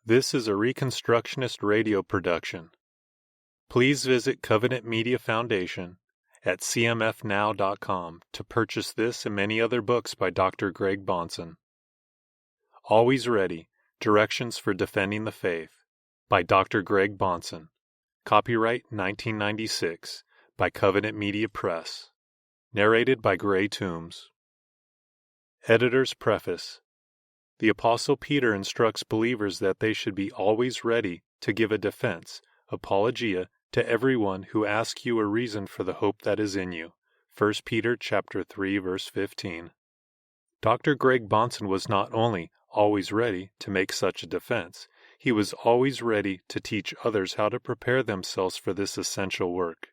This is a Reconstructionist radio production. Please visit Covenant Media Foundation at cmfnow.com to purchase this and many other books by Dr. Greg Bahnsen. Always Ready, Directions for Defending the Faith by Dr. Greg Bahnsen. Copyright 1996 by Covenant Media Press. Narrated by Gray Toombs. Editor's Preface. The Apostle Peter instructs believers that they should be always ready to give a defense, apologia, to everyone who asks you a reason for the hope that is in you. 1 Peter chapter 3, verse 15. Dr. Greg Bahnsen was not only always ready to make such a defense, he was always ready to teach others how to prepare themselves for this essential work.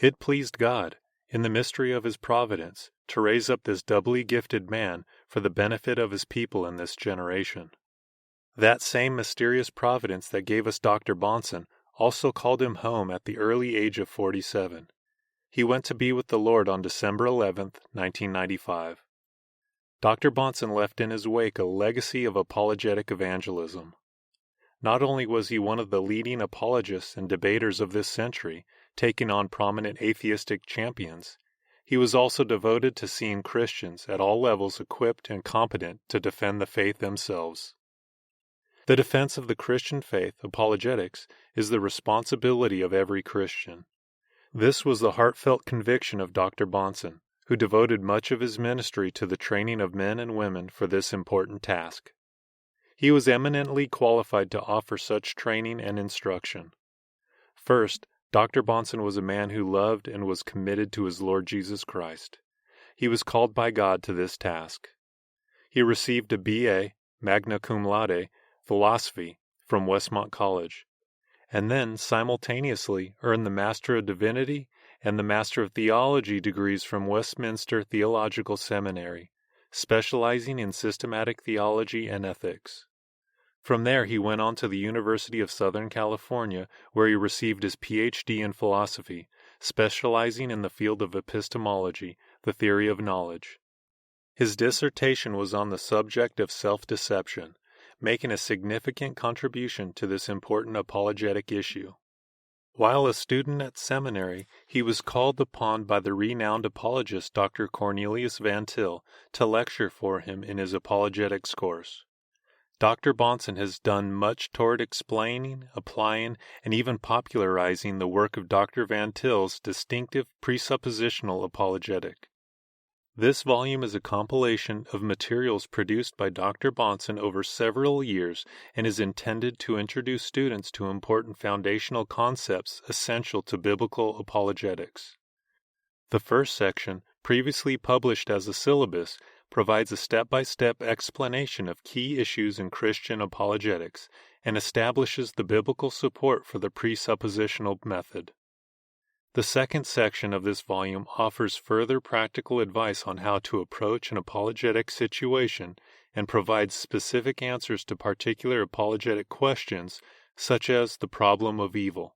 It pleased God, in the mystery of His providence, to raise up this doubly gifted man for the benefit of His people in this generation. That same mysterious providence that gave us Dr. Bahnsen also called him home at the early age of 47. He went to be with the Lord on December 11, 1995. Dr. Bahnsen left in his wake a legacy of apologetic evangelism. Not only was he one of the leading apologists and debaters of this century, taking on prominent atheistic champions, he was also devoted to seeing Christians at all levels equipped and competent to defend the faith themselves. The defense of the Christian faith, apologetics, is the responsibility of every Christian. This was the heartfelt conviction of Dr. Bahnsen, who devoted much of his ministry to the training of men and women for this important task. He was eminently qualified to offer such training and instruction. First, Dr. Bahnsen was a man who loved and was committed to his Lord Jesus Christ. He was called by God to this task. He received a B.A., magna cum laude, philosophy from Westmont College, and then simultaneously earned the Master of Divinity and the Master of Theology degrees from Westminster Theological Seminary, specializing in systematic theology and ethics. From there, he went on to the University of Southern California, where he received his Ph.D. in philosophy, specializing in the field of epistemology, the theory of knowledge. His dissertation was on the subject of self-deception, making a significant contribution to this important apologetic issue. While a student at seminary, he was called upon by the renowned apologist Dr. Cornelius Van Til to lecture for him in his apologetics course. Dr. Bahnsen has done much toward explaining, applying, and even popularizing the work of Dr. Van Til's distinctive presuppositional apologetic. This volume is a compilation of materials produced by Dr. Bahnsen over several years and is intended to introduce students to important foundational concepts essential to biblical apologetics. The first section, previously published as a syllabus, provides a step-by-step explanation of key issues in Christian apologetics and establishes the biblical support for the presuppositional method. The second section of this volume offers further practical advice on how to approach an apologetic situation and provides specific answers to particular apologetic questions, such as the problem of evil.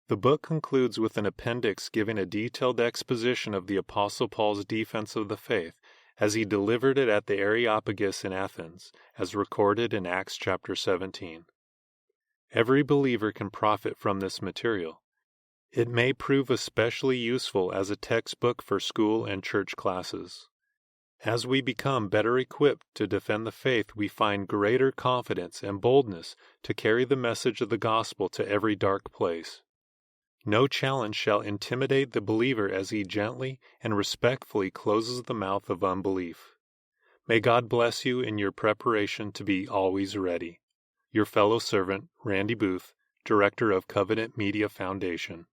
The book concludes with an appendix giving a detailed exposition of the Apostle Paul's defense of the faith as he delivered it at the Areopagus in Athens, as recorded in Acts chapter 17. Every believer can profit from this material. It may prove especially useful as a textbook for school and church classes. As we become better equipped to defend the faith, we find greater confidence and boldness to carry the message of the gospel to every dark place. No challenge shall intimidate the believer as he gently and respectfully closes the mouth of unbelief. May God bless you in your preparation to be always ready. Your fellow servant, Randy Booth, Director of Covenant Media Foundation.